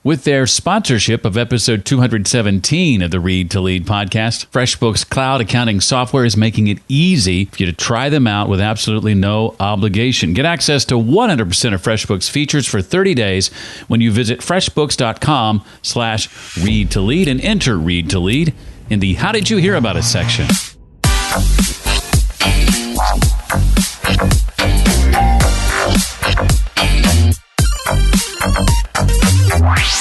With their sponsorship of episode 217 of the Read to Lead podcast, FreshBooks cloud accounting software is making it easy for you to try them out with absolutely no obligation. Get access to 100% of FreshBooks features for 30 days when you visit freshbooks.com/read to lead and enter Read to Lead in the How Did You Hear About Us section.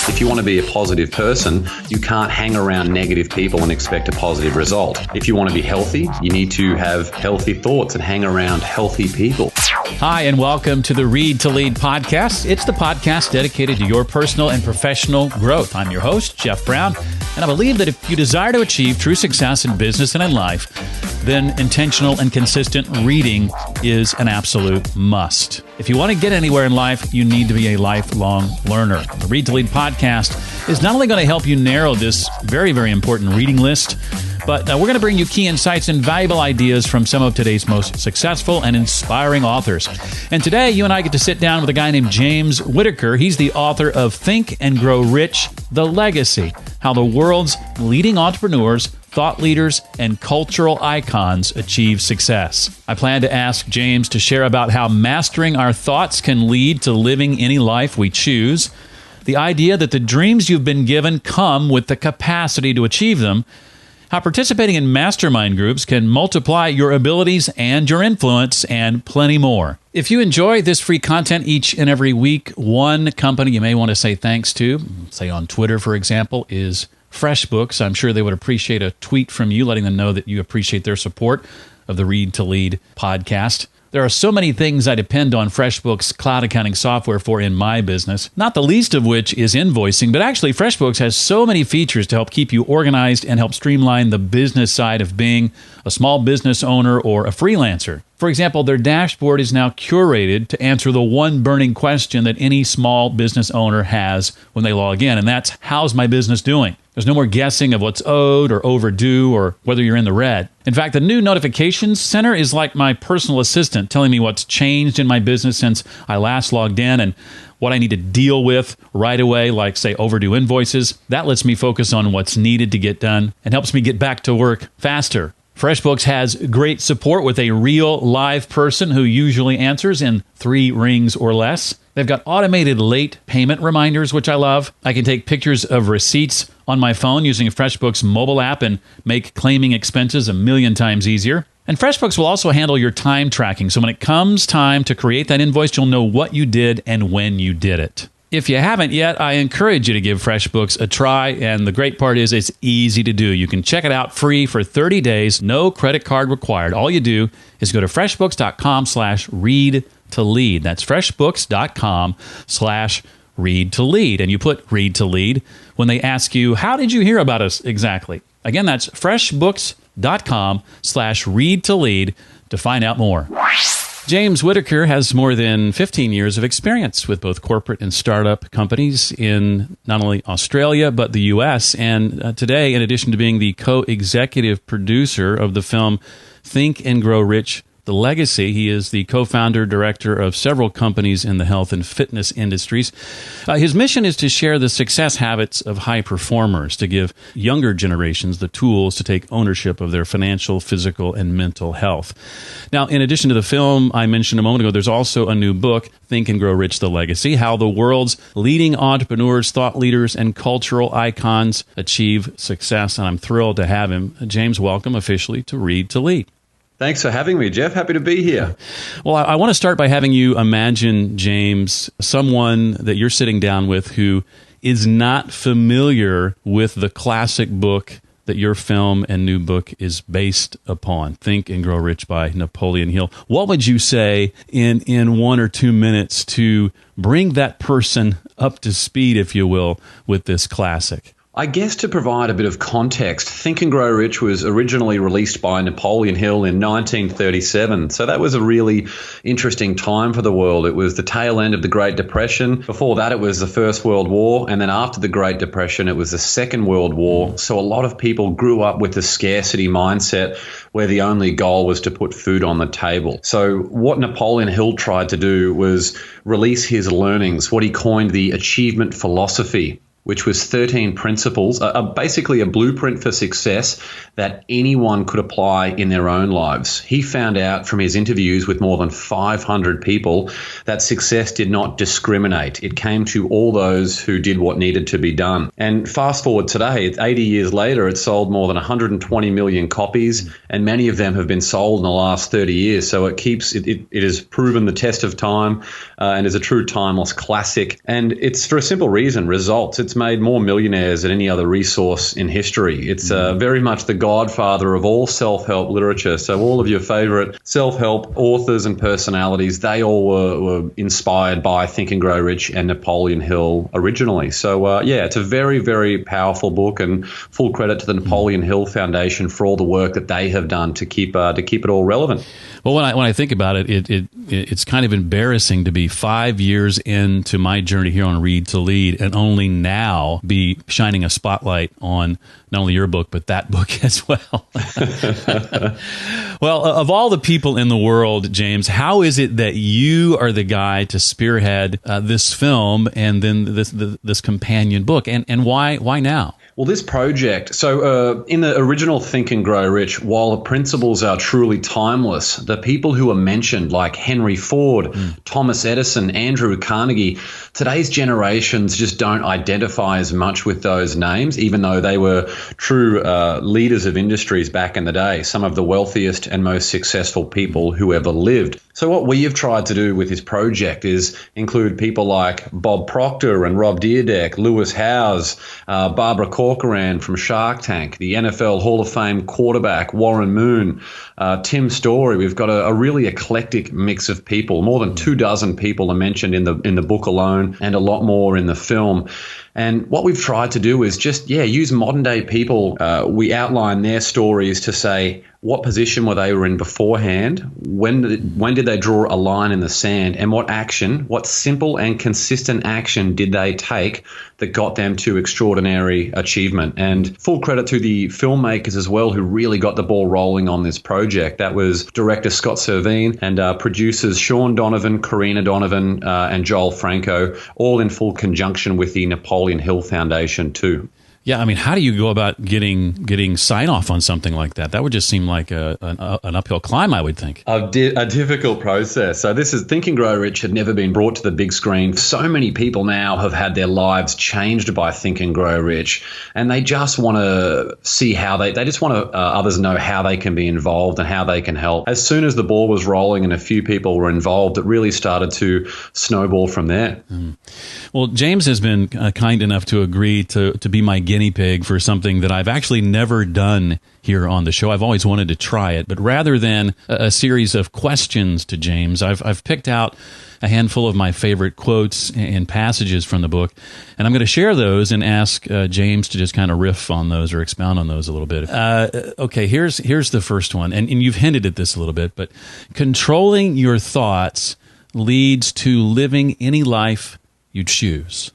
If you want to be a positive person, you can't hang around negative people and expect a positive result. If you want to be healthy, you need to have healthy thoughts and hang around healthy people. Hi, and welcome to the Read to Lead podcast. It's the podcast dedicated to your personal and professional growth. I'm your host, Jeff Brown, and I believe that if you desire to achieve true success in business and in life, then intentional and consistent reading is an absolute must. If you want to get anywhere in life, you need to be a lifelong learner. The Read to Lead podcast is not only going to help you narrow this very, very important reading list, but we're going to bring you key insights and valuable ideas from some of today's most successful and inspiring authors. And today, you and I get to sit down with a guy named James Whitaker. He's the author of Think and Grow Rich, The Legacy: How the World's Leading Entrepreneurs, Thought Leaders, and Cultural Icons Achieve Success. I plan to ask James to share about how mastering our thoughts can lead to living any life we choose, the idea that the dreams you've been given come with the capacity to achieve them, how participating in mastermind groups can multiply your abilities and your influence, and plenty more. If you enjoy this free content each and every week, one company you may want to say thanks to, say on Twitter, for example, is FreshBooks. I'm sure they would appreciate a tweet from you letting them know that you appreciate their support of the Read to Lead podcast. There are so many things I depend on FreshBooks cloud accounting software for in my business, not the least of which is invoicing, but actually FreshBooks has so many features to help keep you organized and help streamline the business side of being a small business owner or a freelancer. For example, their dashboard is now curated to answer the one burning question that any small business owner has when they log in, and that's, how's my business doing? There's no more guessing of what's owed or overdue or whether you're in the red. In fact, the new notifications center is like my personal assistant telling me what's changed in my business since I last logged in and what I need to deal with right away, like, say, overdue invoices. That lets me focus on what's needed to get done and helps me get back to work faster. FreshBooks has great support with a real live person who usually answers in 3 rings or less. They've got automated late payment reminders, which I love. I can take pictures of receipts on my phone using FreshBooks mobile app and make claiming expenses 1,000,000 times easier. And FreshBooks will also handle your time tracking, so when it comes time to create that invoice, you'll know what you did and when you did it. If you haven't yet, I encourage you to give FreshBooks a try, and the great part is it's easy to do. You can check it out free for 30 days, no credit card required. All you do is go to freshbooks.com/read to lead. That's freshbooks.com/read to lead. And you put read to lead when they ask you, how did you hear about us exactly? Again, that's freshbooks.com/read to lead to find out more. James Whitaker has more than 15 years of experience with both corporate and startup companies in not only Australia, but the U.S. And today, in addition to being the co-executive producer of the film Think and Grow Rich, The Legacy, he is the co-founder, director of several companies in the health and fitness industries. His mission is to share the success habits of high performers, to give younger generations the tools to take ownership of their financial, physical, and mental health. Now, in addition to the film I mentioned a moment ago, there's also a new book, Think and Grow Rich, The Legacy: How the World's Leading Entrepreneurs, Thought Leaders, and Cultural Icons Achieve Success. And I'm thrilled to have him. James, welcome officially to Read to Lead. Thanks for having me, Jeff. Happy to be here. Well, I want to start by having you imagine, James, someone that you're sitting down with who is not familiar with the classic book that your film and new book is based upon, Think and Grow Rich by Napoleon Hill. What would you say in 1 or 2 minutes to bring that person up to speed, if you will, with this classic? I guess to provide a bit of context, Think and Grow Rich was originally released by Napoleon Hill in 1937. So that was a really interesting time for the world. It was the tail end of the Great Depression. Before that, it was the First World War. And then after the Great Depression, it was the Second World War. So a lot of people grew up with the scarcity mindset where the only goal was to put food on the table. So what Napoleon Hill tried to do was release his learnings, what he coined the achievement philosophy. which was 13 principles, basically a blueprint for success that anyone could apply in their own lives. He found out from his interviews with more than 500 people that success did not discriminate. It came to all those who did what needed to be done. And fast forward today, 80 years later, it's sold more than 120 million copies, and many of them have been sold in the last 30 years. So it has proven the test of time and is a true timeless classic. And it's for a simple reason, results. It's made more millionaires than any other resource in history. It's very much the godfather of all self-help literature. So all of your favorite self-help authors and personalities, they all were inspired by Think and Grow Rich and Napoleon Hill originally. So it's a very, very powerful book, and full credit to the Napoleon Hill Foundation for all the work that they have done to keep it all relevant. Well, when I think about it, it's kind of embarrassing to be 5 years into my journey here on Read to Lead and only now be shining a spotlight on not only your book, but that book as well. Well, of all the people in the world, James, how is it that you are the guy to spearhead this film and then this companion book? And why now? Well, this project, so in the original Think and Grow Rich, while the principles are truly timeless, the people who are mentioned, like Henry Ford, Thomas Edison, Andrew Carnegie, today's generations just don't identify as much with those names, even though they were true leaders of industries back in the day, some of the wealthiest and most successful people who ever lived. So what we have tried to do with this project is include people like Bob Proctor and Rob Dyrdek, Lewis Howes, Barbara Corcoran from Shark Tank, the NFL Hall of Fame quarterback Warren Moon, Tim Storey. We've got a really eclectic mix of people. More than 24 people are mentioned in the book alone, and a lot more in the film. And what we've tried to do is just, use modern day people. We outline their stories to say, what position were they in beforehand? When did they draw a line in the sand? And what simple and consistent action did they take that got them to extraordinary achievement? And full credit to the filmmakers as well, who really got the ball rolling on this project. That was director Scott Servine and producers Sean Donovan, Karina Donovan, and Joel Franco, all in full conjunction with the Napoleon Hill Foundation too. Yeah, I mean, how do you go about getting sign-off on something like that? That would just seem like an uphill climb, I would think. A difficult process. So this is Think and Grow Rich had never been brought to the big screen. So many people now have had their lives changed by Think and Grow Rich, and they just want to see how they just want to others know how they can be involved and how they can help. As soon as the ball was rolling and a few people were involved, it really started to snowball from there. Well, James has been kind enough to agree to be my guinea pig for something that I've actually never done here on the show. I've always wanted to try it, but rather than a series of questions to James, I've picked out a handful of my favorite quotes and passages from the book, and I'm going to share those and ask James to just kind of riff on those or expound on those a little bit. Okay, here's the first one, and you've hinted at this a little bit, but controlling your thoughts leads to living any life you choose.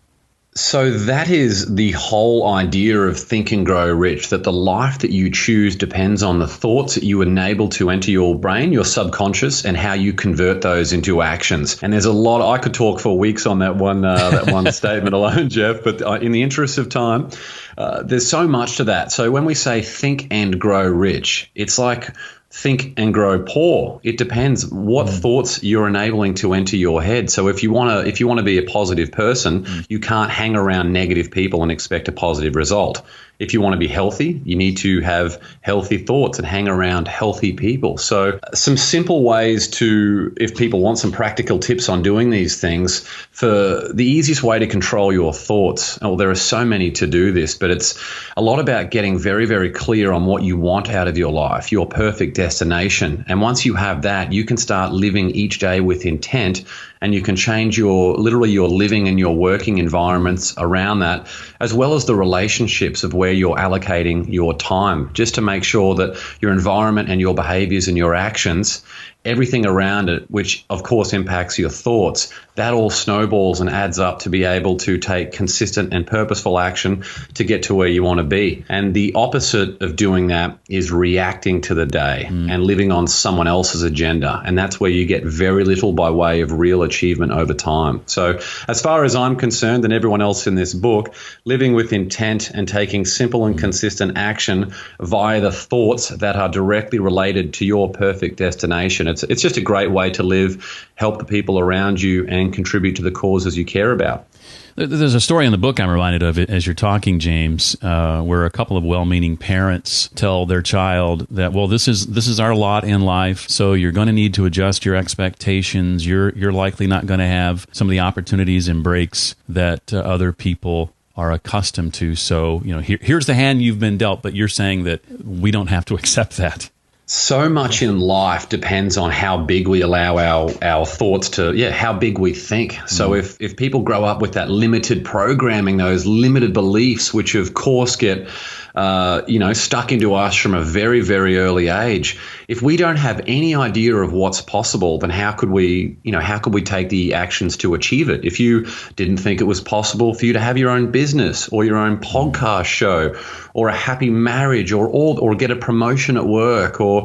So that is the whole idea of Think and Grow Rich, that the life that you choose depends on the thoughts that you enable to enter your brain, your subconscious, and how you convert those into actions. And there's a lot. I could talk for weeks on that one statement alone, Jeff, but in the interest of time, there's so much to that. So when we say think and grow rich, it's like think and grow poor. It depends what thoughts you're enabling to enter your head. So if you want to be a positive person, you can't hang around negative people and expect a positive result. If you want to be healthy, you need to have healthy thoughts and hang around healthy people. So some simple ways if people want some practical tips on doing these things, for the easiest way to control your thoughts, there are so many to do this, but it's a lot about getting very, very clear on what you want out of your life, your perfect destination. And once you have that, you can start living each day with intent, and you can change your living and your working environments around that, as well as the relationships of where you're allocating your time, just to make sure that your environment and your behaviors and your actions everything around it, which of course impacts your thoughts, that all snowballs and adds up to be able to take consistent and purposeful action to get to where you want to be. And the opposite of doing that is reacting to the day and living on someone else's agenda. And that's where you get very little by way of real achievement over time. So as far as I'm concerned, and everyone else in this book, living with intent and taking simple and consistent action via the thoughts that are directly related to your perfect destination. It's just a great way to live, help the people around you, and contribute to the causes you care about. There's a story in the book I'm reminded of as you're talking, James, where a couple of well-meaning parents tell their child that, well, this is our lot in life, so you're going to need to adjust your expectations. You're likely not going to have some of the opportunities and breaks that other people are accustomed to. So, here's the hand you've been dealt, but you're saying that we don't have to accept that. So much in life depends on how big we allow our thoughts to, how big we think. So if people grow up with that limited programming, those limited beliefs, which of course get stuck into us from a very, very early age. If we don't have any idea of what's possible, then how could we take the actions to achieve it? If you didn't think it was possible for you to have your own business or your own podcast show or a happy marriage or get a promotion at work or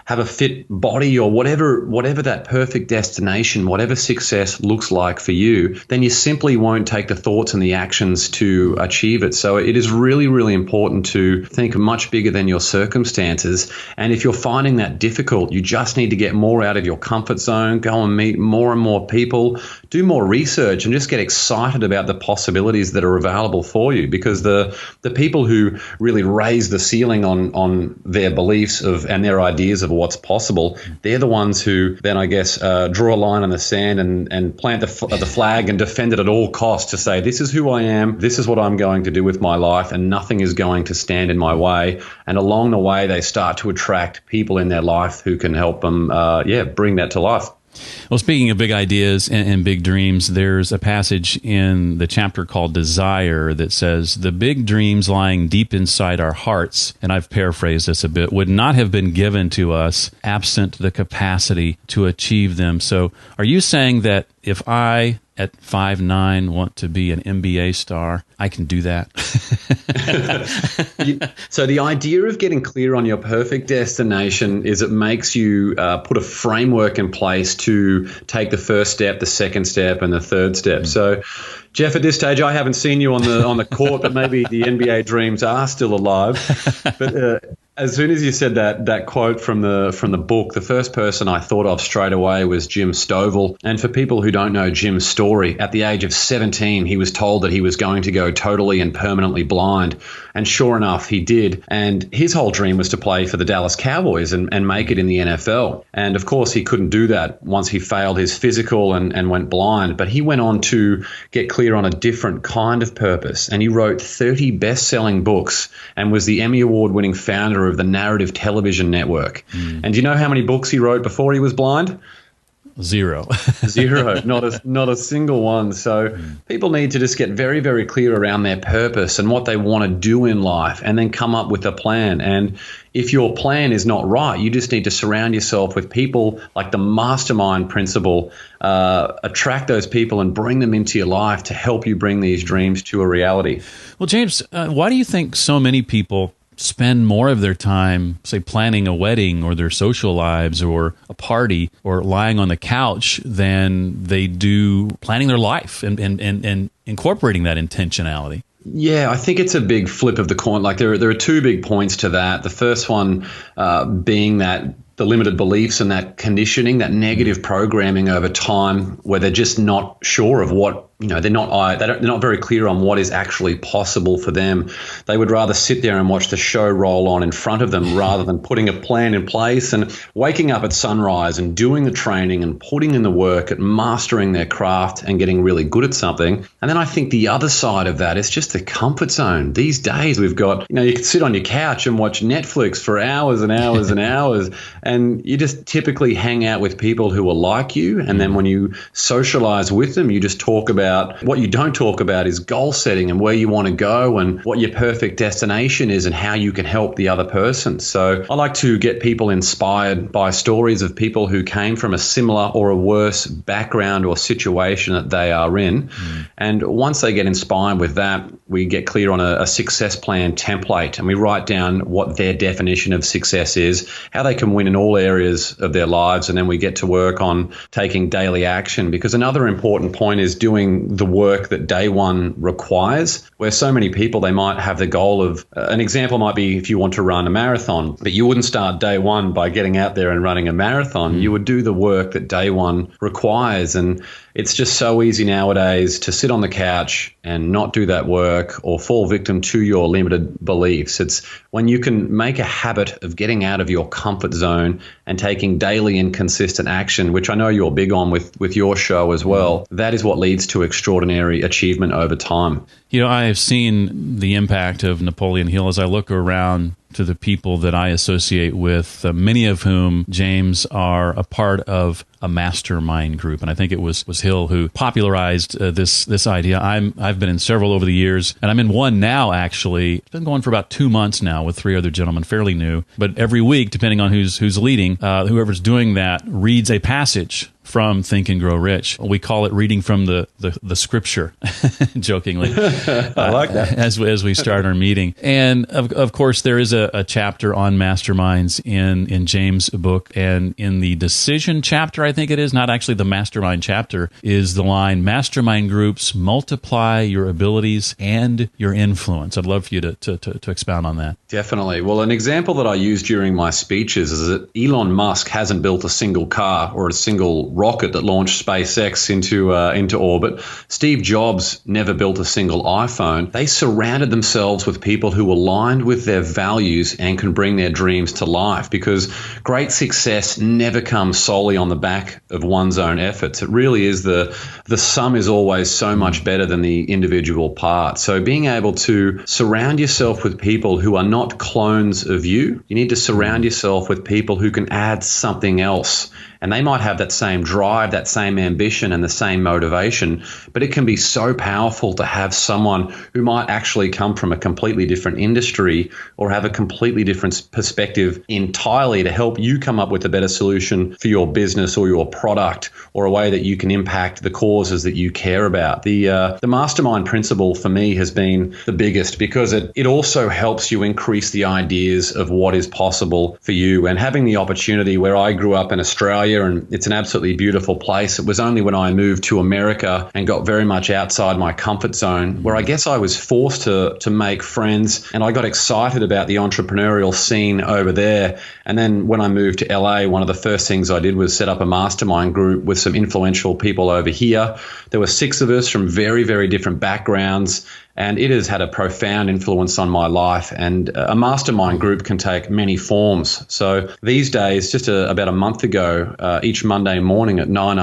have a fit body or whatever that perfect destination, whatever success looks like for you, then you simply won't take the thoughts and the actions to achieve it. So it is really, really important to think much bigger than your circumstances. And if you're finding that difficult, you just need to get more out of your comfort zone, go and meet more and more people, do more research, and just get excited about the possibilities that are available for you. Because the people who really raise the ceiling on their beliefs and their ideas of what's possible, they're the ones who then, I guess, draw a line in the sand and plant the flag and defend it at all costs to say, this is who I am, this is what I'm going to do with my life, and nothing is going to stand in my way. And along the way, they start to attract people in their life who can help them, bring that to life. Well, speaking of big ideas and big dreams, there's a passage in the chapter called Desire that says, the big dreams lying deep inside our hearts, and I've paraphrased this a bit, would not have been given to us absent the capacity to achieve them. So are you saying that if I, at 5'9", want to be an NBA star, I can do that? So the idea of getting clear on your perfect destination is it makes you put a framework in place to take the first step, the second step, and the third step. So, Jeff, at this stage, I haven't seen you on the court, but maybe the NBA dreams are still alive. But as soon as you said that quote from the book, the first person I thought of straight away was Jim Stovall. And for people who don't know Jim's story, at the age of 17, he was told that he was going to go totally and permanently blind. And sure enough, he did. And his whole dream was to play for the Dallas Cowboys and make it in the NFL. And of course, he couldn't do that once he failed his physical and went blind. But he went on to get clear on a different kind of purpose. And he wrote 30 best-selling books and was the Emmy Award-winning founder of the Narrative Television Network. And do you know how many books he wrote before he was blind? Zero. Zero. Not a single one. So people need to just get very, very clear around their purpose and what they want to do in life, and then come up with a plan. And if your plan is not right, you just need to surround yourself with people like the mastermind principle. Attract those people and bring them into your life to help you bring these dreams to a reality. Well, James, why do you think so many people spend more of their time, say, planning a wedding or their social lives or a party or lying on the couch than they do planning their life and incorporating that intentionality? Yeah, I think it's a big flip of the coin. Like there are two big points to that. The first one being that the limited beliefs and that conditioning, that negative programming over time, where they're just not sure of what, they're not very clear on what is actually possible for them. They would rather sit there and watch the show roll on in front of them rather than putting a plan in place and waking up at sunrise and doing the training and putting in the work at mastering their craft and getting really good at something. And then I think the other side of that is just the comfort zone. These days we've got, you can sit on your couch and watch Netflix for hours and hours and hours, and you just typically hang out with people who are like you. And then when you socialize with them, you just talk about about, what you don't talk about is goal setting and where you want to go and what your perfect destination is and how you can help the other person. So I like to get people inspired by stories of people who came from a similar or a worse background or situation that they are in. And once they get inspired with that, we get clear on a success plan template, and we write down what their definition of success is, how they can win in all areas of their lives, and then we get to work on taking daily action. Because another important point is doing the work that day one requires, where so many people, they might have the goal of, an example might be if you want to run a marathon, but you wouldn't start day one by getting out there and running a marathon. You would do the work that day one requires. And it's just so easy nowadays to sit on the couch and not do that work or fall victim to your limited beliefs. It's when you can make a habit of getting out of your comfort zone and taking daily and consistent action, which I know you're big on with your show as well. That is what leads to extraordinary achievement over time. You know, I have seen the impact of Napoleon Hill as I look around to the people that I associate with, many of whom, James, are a part of a mastermind group. And I think it was Hill who popularized this idea. I've been in several over the years, and I'm in one now, actually. It's been going for about 2 months now with 3 other gentlemen, fairly new. But every week, depending on who's leading, whoever's doing that reads a passage from Think and Grow Rich. We call it reading from the scripture, jokingly. I like that. As we start our meeting. And of course, there is a chapter on masterminds in James' book. And in the decision chapter, I think it is, not actually the mastermind chapter, is the line, mastermind groups multiply your abilities and your influence. I'd love for you to expound on that. Definitely. Well, an example that I use during my speeches is that Elon Musk hasn't built a single car or a single rocket that launched SpaceX into orbit. Steve Jobs never built a single iPhone. They surrounded themselves with people who aligned with their values and can bring their dreams to life, because great success never comes solely on the back of one's own efforts. It really is the sum is always so much better than the individual part. So being able to surround yourself with people who are not clones of you, you need to surround yourself with people who can add something else. And they might have that same drive, that same ambition, and the same motivation, but it can be so powerful to have someone who might actually come from a completely different industry or have a completely different perspective entirely to help you come up with a better solution for your business or your product, or a way that you can impact the causes that you care about. The mastermind principle for me has been the biggest, because it also helps you increase the ideas of what is possible for you. And having the opportunity, where I grew up in Australia, and it's an absolutely beautiful place. It was only when I moved to America and got very much outside my comfort zone, where I guess I was forced to make friends, and I got excited about the entrepreneurial scene over there. And then when I moved to LA, one of the first things I did was set up a mastermind group with some influential people over here. There were 6 of us from very, very different backgrounds, and it has had a profound influence on my life. And a mastermind group can take many forms. So these days, just about a month ago, each Monday morning at 9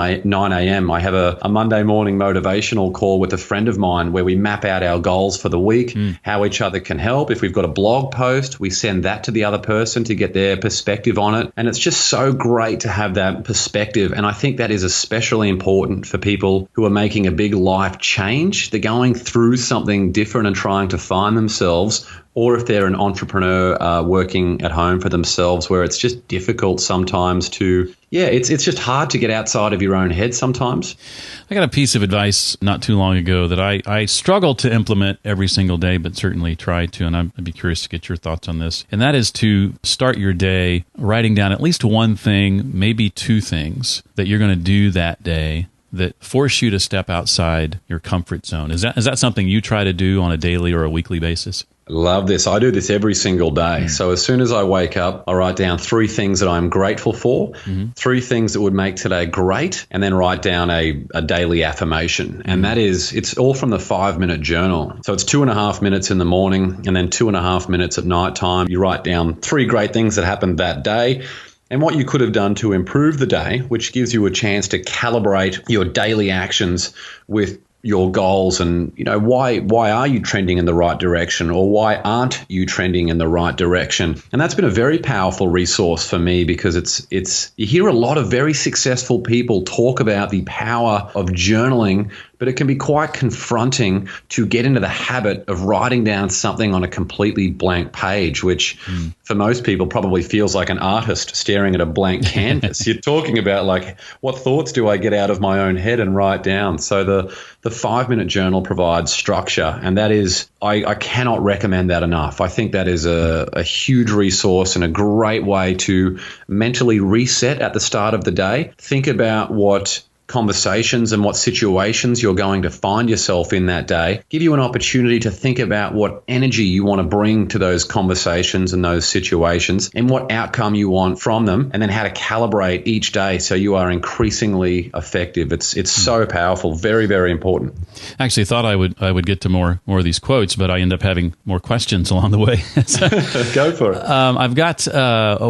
a.m., I have a Monday morning motivational call with a friend of mine where we map out our goals for the week, how each other can help. If we've got a blog post, we send that to the other person to get their perspective on it. And it's just so great to have that perspective. And I think that is especially important for people who are making a big life change. They're going through something different and trying to find themselves, or if they're an entrepreneur working at home for themselves, where it's just difficult sometimes to, it's just hard to get outside of your own head sometimes. I got a piece of advice not too long ago that I struggle to implement every single day, but certainly try to, and I'd be curious to get your thoughts on this. And that is to start your day writing down at least one thing, maybe 2 things that you're going to do that day that force you to step outside your comfort zone. Is that something you try to do on a daily or a weekly basis? Love this. I do this every single day. So as soon as I wake up, I write down 3 things that I'm grateful for, 3 things that would make today great, and then write down a daily affirmation. And that is, it's all from the 5-minute journal. So it's 2.5 minutes in the morning and then 2.5 minutes at nighttime. You write down 3 great things that happened that day, and what you could have done to improve the day, which gives you a chance to calibrate your daily actions with your goals, and why are you trending in the right direction, or why aren't you trending in the right direction? And that's been a very powerful resource for me, because it's you hear a lot of very successful people talk about the power of journaling, but it can be quite confronting to get into the habit of writing down something on a completely blank page, which for most people probably feels like an artist staring at a blank canvas. You're talking about like, what thoughts do I get out of my own head and write down? So the 5-minute journal provides structure, and that is, I cannot recommend that enough. I think that is a huge resource and a great way to mentally reset at the start of the day. Think about what conversations and what situations you're going to find yourself in that day. Give you an opportunity to think about what energy you want to bring to those conversations and those situations and what outcome you want from them, and then how to calibrate each day so you are increasingly effective. It's so powerful, very, very important. Actually, thought I would get to more of these quotes, but I end up having more questions along the way. Go for it. I've got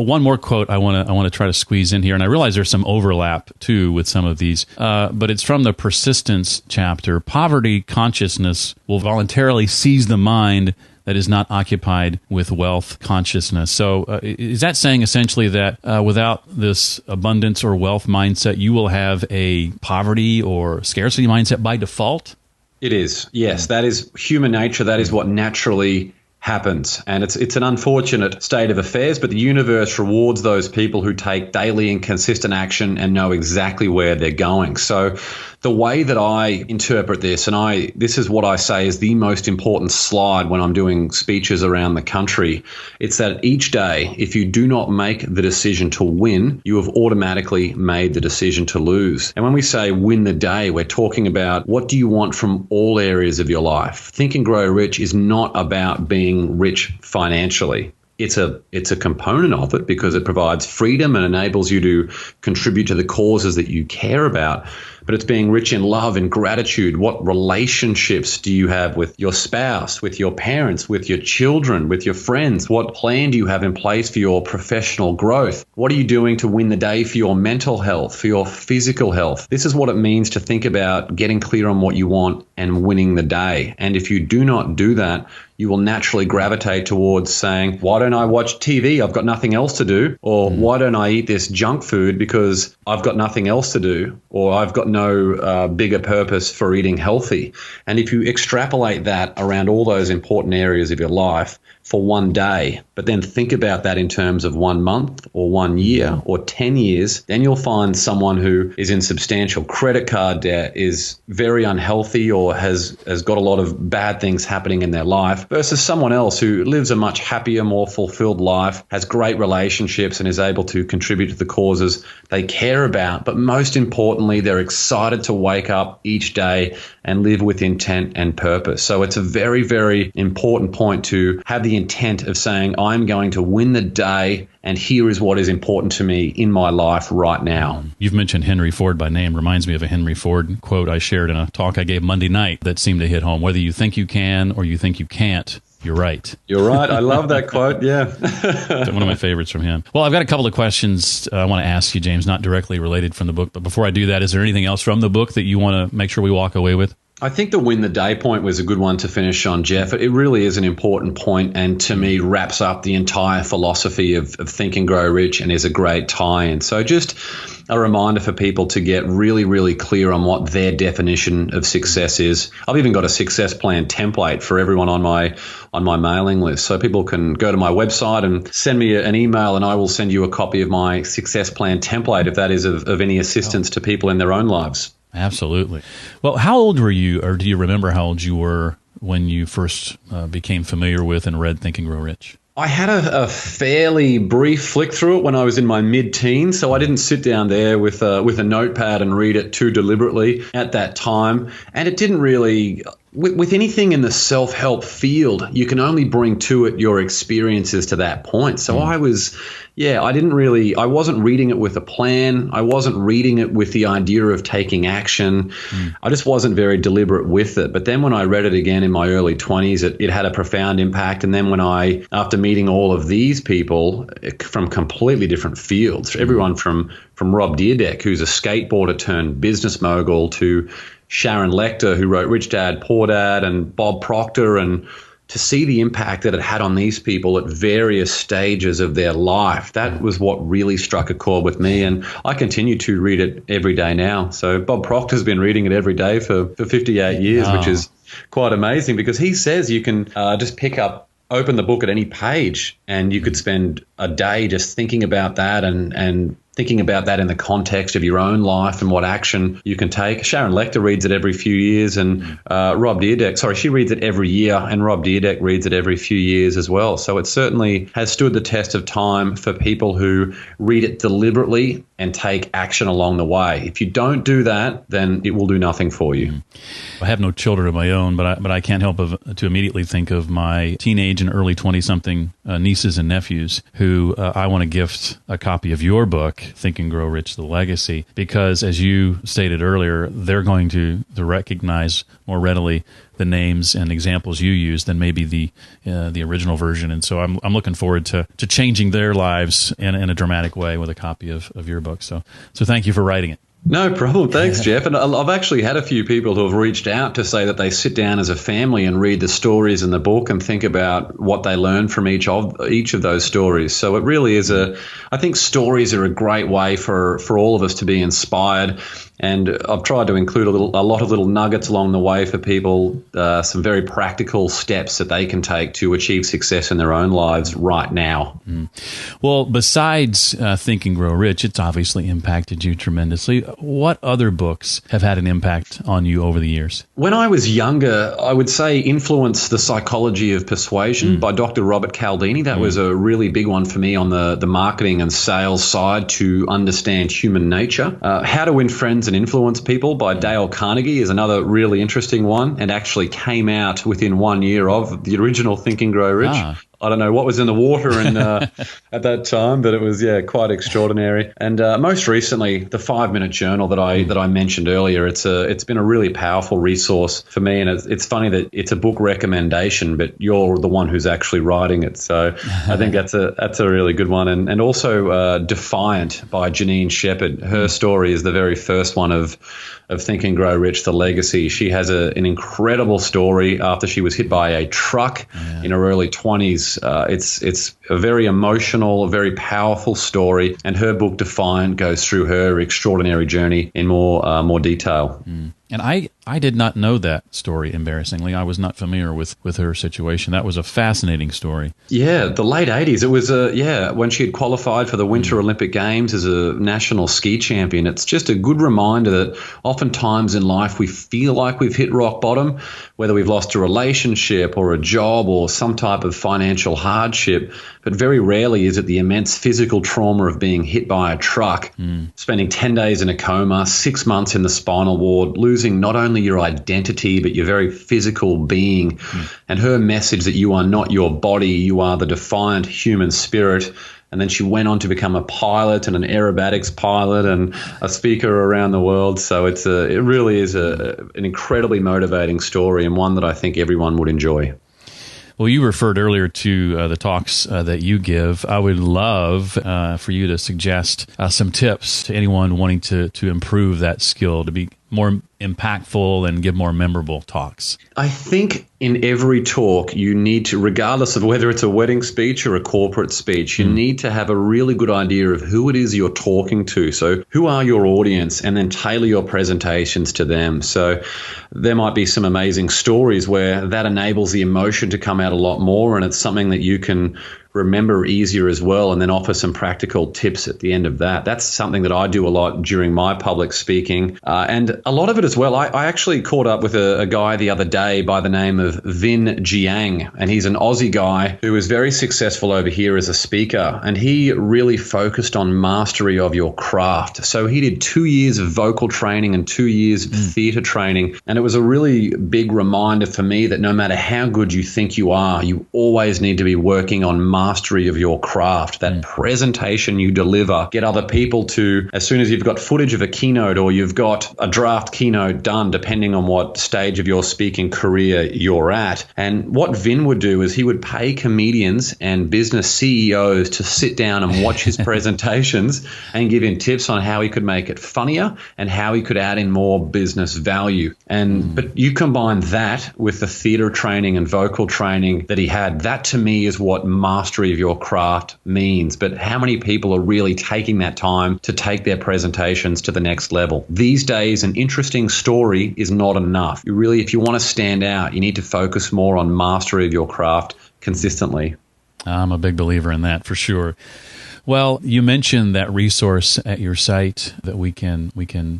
one more quote I want to try to squeeze in here, and I realize there's some overlap too with some of these. But it's from the persistence chapter. Poverty consciousness will voluntarily seize the mind that is not occupied with wealth consciousness. So is that saying essentially that without this abundance or wealth mindset, you will have a poverty or scarcity mindset by default? It is. Yes, that is human nature. That is what naturally happens. And it's an unfortunate state of affairs, but the universe rewards those people who take daily and consistent action and know exactly where they're going. So the way that I interpret this, and this is what I say is the most important slide when I'm doing speeches around the country, it's that each day, if you do not make the decision to win, you have automatically made the decision to lose. And when we say win the day, we're talking about what do you want from all areas of your life. Think and Grow Rich is not about being rich financially. It's a component of it because it provides freedom and enables you to contribute to the causes that you care about. But it's being rich in love and gratitude. What relationships do you have with your spouse, with your parents, with your children, with your friends? What plan do you have in place for your professional growth? What are you doing to win the day for your mental health, for your physical health? This is what it means to think about getting clear on what you want and winning the day. And if you do not do that, you will naturally gravitate towards saying, why don't I watch TV? I've got nothing else to do. Or why don't I eat this junk food because I've got nothing else to do? Or I've got no bigger purpose for eating healthy. And if you extrapolate that around all those important areas of your life for one day, but then think about that in terms of 1 month or 1 year or 10 years, then you'll find someone who is in substantial credit card debt, is very unhealthy, or has got a lot of bad things happening in their life, versus someone else who lives a much happier, more fulfilled life, has great relationships, and is able to contribute to the causes they care about. But most importantly, they're excited to wake up each day and live with intent and purpose. So it's a very, very important point to have the intent of saying, I'm going to win the day, and here is what is important to me in my life right now. You've mentioned Henry Ford by name. Reminds me of a Henry Ford quote I shared in a talk I gave Monday night that seemed to hit home. Whether you think you can or you think you can't, you're right. You're right. I love that quote. Yeah. One of my favorites from him. Well, I've got a couple of questions I want to ask you, James, not directly related from the book. But before I do that, is there anything else from the book that you want to make sure we walk away with? I think the win the day point was a good one to finish on, Jeff. It really is an important point, and to me wraps up the entire philosophy of Think and Grow Rich and is a great tie-in. So just a reminder for people to get really, really clear on what their definition of success is. I've even got a success plan template for everyone on my mailing list. So people can go to my website and send me an email, and I will send you a copy of my success plan template if that is of any assistance to people in their own lives. Absolutely. Well, how old were you, or do you remember how old you were when you first became familiar with and read Think and Grow Rich? I had a fairly brief flick through it when I was in my mid-teens, so I didn't sit down there with a notepad and read it too deliberately at that time. And it didn't really, with anything in the self-help field, you can only bring to it your experiences to that point. So I wasn't reading it with a plan. I wasn't reading it with the idea of taking action. I just wasn't very deliberate with it. But then when I read it again in my early 20s, it had a profound impact. And then when after meeting all of these people from completely different fields, everyone from Rob Dyrdek, who's a skateboarder turned business mogul, to Sharon Lecter, who wrote Rich Dad, Poor Dad, and Bob Proctor, and to see the impact that it had on these people at various stages of their life, that was what really struck a chord with me. And I continue to read it every day now. So Bob Proctor's been reading it every day for 58 years, which is quite amazing, because he says you can just open the book at any page, and you could spend a day just thinking about that and thinking about that in the context of your own life and what action you can take. Sharon Lecter reads it every few years, and Rob Dyrdek, she reads it every year, and Rob Dyrdek reads it every few years as well. So it certainly has stood the test of time for people who read it deliberately and take action along the way. If you don't do that, then it will do nothing for you. I have no children of my own, but I can't help to immediately think of my teenage and early 20-something nieces and nephews who I want to gift a copy of your book, Think and Grow Rich, The Legacy, because as you stated earlier, they're going to recognize more readily the names and examples you use than maybe the original version. And so I'm looking forward to changing their lives in a dramatic way with a copy of your book. So thank you for writing it. No problem. Thanks, Jeff. And I've actually had a few people who have reached out to say that they sit down as a family and read the stories in the book and think about what they learn from each of those stories. So it really is I think stories are a great way for all of us to be inspired. And I've tried to include a lot of little nuggets along the way for people, some very practical steps that they can take to achieve success in their own lives right now. Well, besides Think and Grow Rich, it's obviously impacted you tremendously. What other books have had an impact on you over the years? When I was younger, I would say Influence: The Psychology of Persuasion by Dr. Robert Cialdini. That was a really big one for me on the marketing and sales side to understand human nature. How to Win Friends and Influence People by Dale Carnegie is another really interesting one, and actually came out within 1 year of the original Think and Grow Rich. I don't know what was in the water at that time, but it was quite extraordinary. And most recently, the 5-Minute Journal that I mentioned earlier. It's been a really powerful resource for me, and it's funny that it's a book recommendation, but you're the one who's actually writing it. So I think that's a really good one. And also Defiant by Janine Shepherd. Her story is the very first one of Think and Grow Rich, The Legacy. She has an incredible story after she was hit by a truck in her early 20s. It's a very emotional, a very powerful story, and her book Defiant goes through her extraordinary journey in more detail. And I did not know that story, embarrassingly. I was not familiar with her situation. That was a fascinating story. Yeah, the late 80s. It was, when she had qualified for the Winter Olympic Games as a national ski champion. It's just a good reminder that oftentimes in life we feel like we've hit rock bottom, whether we've lost a relationship or a job or some type of financial hardship. But very rarely is it the immense physical trauma of being hit by a truck, spending 10 days in a coma, 6 months in the spinal ward, losing not only your identity but your very physical being. And her message that you are not your body, you are the defiant human spirit. And then she went on to become a pilot and an aerobatics pilot and a speaker around the world. So it really is an incredibly motivating story, and one that I think everyone would enjoy. Well, you referred earlier to the talks that you give. I would love for you to suggest some tips to anyone wanting to improve that skill, to be more impactful and give more memorable talks. I think in every talk you need to, regardless of whether it's a wedding speech or a corporate speech, you need to have a really good idea of who it is you're talking to. So who are your audience, and then tailor your presentations to them. So there might be some amazing stories where that enables the emotion to come out a lot more, and it's something that you can remember easier as well, and then offer some practical tips at the end of that. That's something that I do a lot during my public speaking. And a lot of it as well, I actually caught up with a guy the other day by the name of Vin Jiang, and he's an Aussie guy who is very successful over here as a speaker, and he really focused on mastery of your craft. So he did 2 years of vocal training and 2 years of theatre training, and it was a really big reminder for me that no matter how good you think you are, you always need to be working on mastery of your craft, that presentation you deliver, get other people to, as soon as you've got footage of a keynote or you've got a draft keynote done, depending on what stage of your speaking career you're at. And what Vin would do is he would pay comedians and business CEOs to sit down and watch his presentations and give him tips on how he could make it funnier and how he could add in more business value. But you combine that with the theater training and vocal training that he had, that to me is what mastery of your craft means. But how many people are really taking that time to take their presentations to the next level? These days, an interesting story is not enough. You really, if you want to stand out, you need to focus more on mastery of your craft consistently. I'm a big believer in that for sure. Well, you mentioned that resource at your site that we can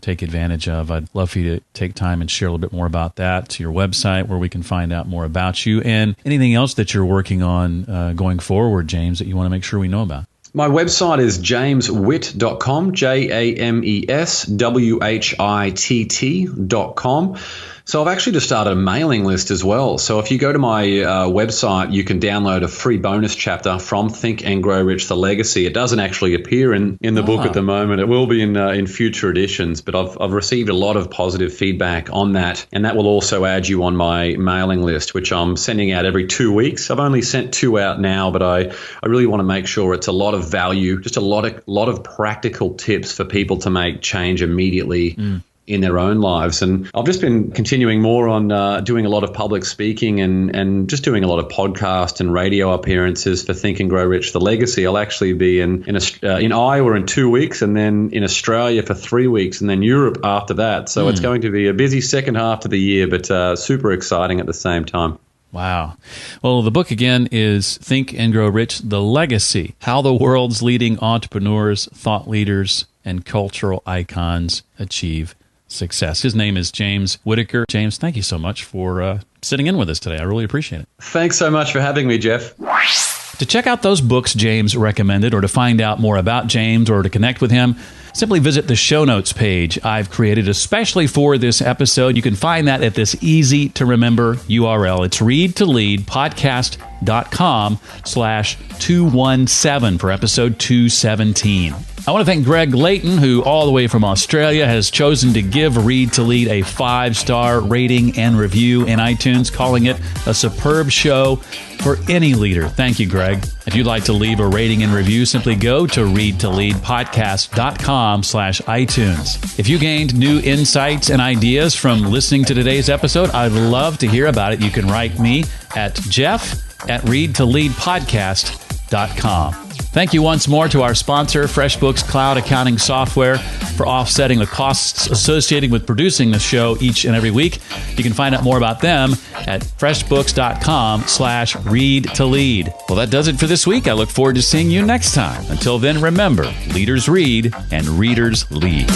take advantage of. I'd love for you to take time and share a little bit more about that, to your website where we can find out more about you, and anything else that you're working on going forward, James, that you want to make sure we know about. My website is jameswitt.com, JamesWhitt.com. So I've actually just started a mailing list as well. So if you go to my website, you can download a free bonus chapter from Think and Grow Rich, The Legacy. It doesn't actually appear in the book at the moment. It will be in future editions, but I've received a lot of positive feedback on that. And that will also add you on my mailing list, which I'm sending out every 2 weeks. I've only sent 2 out now, but I really want to make sure it's a lot of value, just a lot of practical tips for people to make change immediately in their own lives. And I've just been continuing more on doing a lot of public speaking and just doing a lot of podcast and radio appearances for Think and Grow Rich, The Legacy. I'll actually be in Iowa in 2 weeks, and then in Australia for 3 weeks, and then Europe after that. So it's going to be a busy second half of the year, but super exciting at the same time. Wow. Well, the book again is Think and Grow Rich, The Legacy: How the World's Leading Entrepreneurs, Thought Leaders, and Cultural Icons Achieve Success. His name is James Whittaker. James, thank you so much for sitting in with us today. I really appreciate it. Thanks so much for having me, Jeff. To check out those books James recommended, or to find out more about James, or to connect with him, simply visit the show notes page I've created especially for this episode. You can find that at this easy-to-remember URL. It's readtoleadpodcast.com/217 for episode 217. I want to thank Greg Layton, who all the way from Australia has chosen to give Read to Lead a 5-star rating and review in iTunes, calling it a superb show for any leader. Thank you, Greg. If you'd like to leave a rating and review, simply go to readtoleadpodcast.com/iTunes. If you gained new insights and ideas from listening to today's episode, I'd love to hear about it. You can write me at jeff@readtoleadpodcast.com. Thank you once more to our sponsor, FreshBooks Cloud Accounting Software, for offsetting the costs associated with producing the show each and every week. You can find out more about them at freshbooks.com/readtolead. Well, that does it for this week. I look forward to seeing you next time. Until then, remember, leaders read and readers lead.